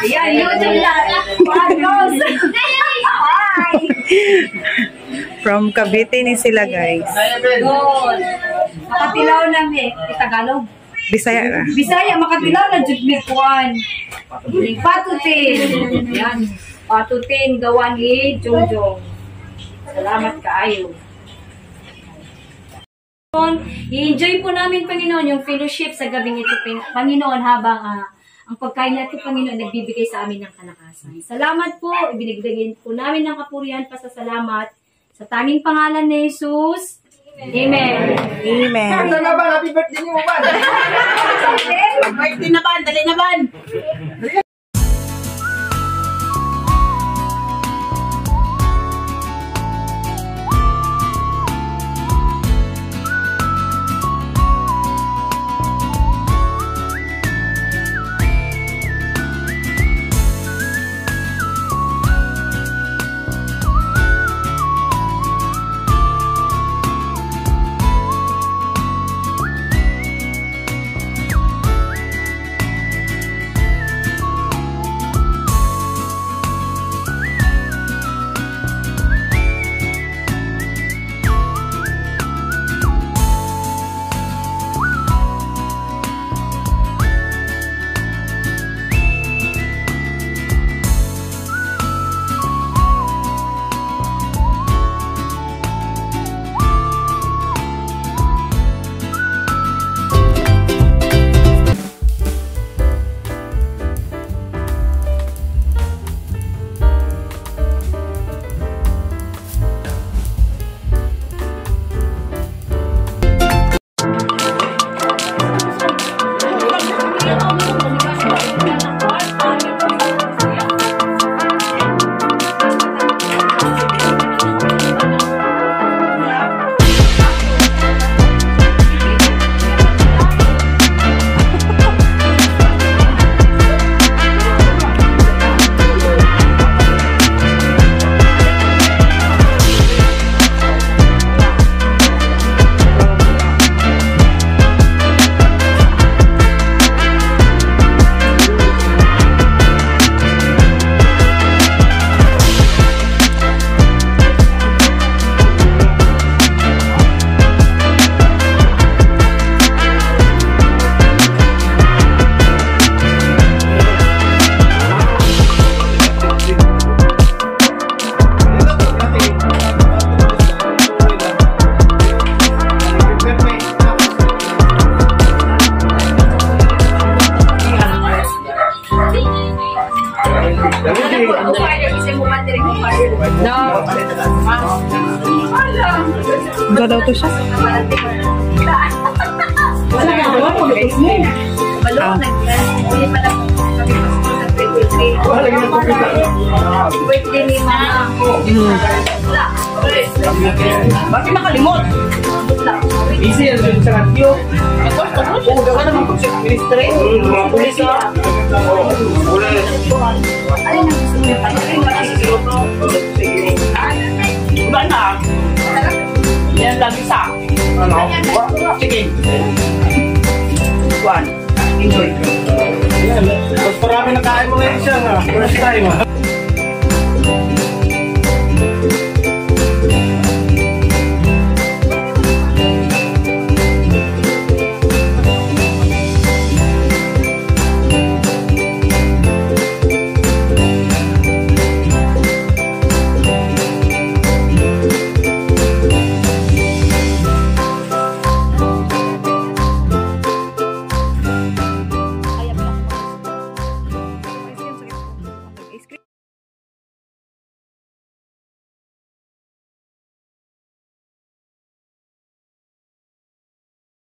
Ayan, YouTube lang. Hi! From Cavite ni sila, guys. Good. Makatilaw na Tagalog. Bisaya na. Bisaya, makatilaw na Judmikuan. Patutin. Ayan. Patutin, gawan ni Jongjong. Salamat kaayo. I-enjoy po namin, Panginoon, yung fellowship sa gabing ito, Panginoon, habang ang pagkain natin, Panginoon, nagbibigay sa amin ng kalakasan. Salamat po. Ibinigay po namin ng kapurihan, pasasalamat sa tanging pangalan ni Jesus. Amen. Amen. Happy birthday mo, man. Birthday na ban, dali na ban. Ba daw to siya? Wala na ako mo. Balong hindi pa lang kami sa birthday ni mama. Bakit nakalimot? Easy yan sa radio. Kung gawa naman po sa ministry, pulis na. Alin ang gusto niyo? Iba na. Yan lang isa. Sige. One. Enjoy. Mas marami na kain mo ngayon siya. First time.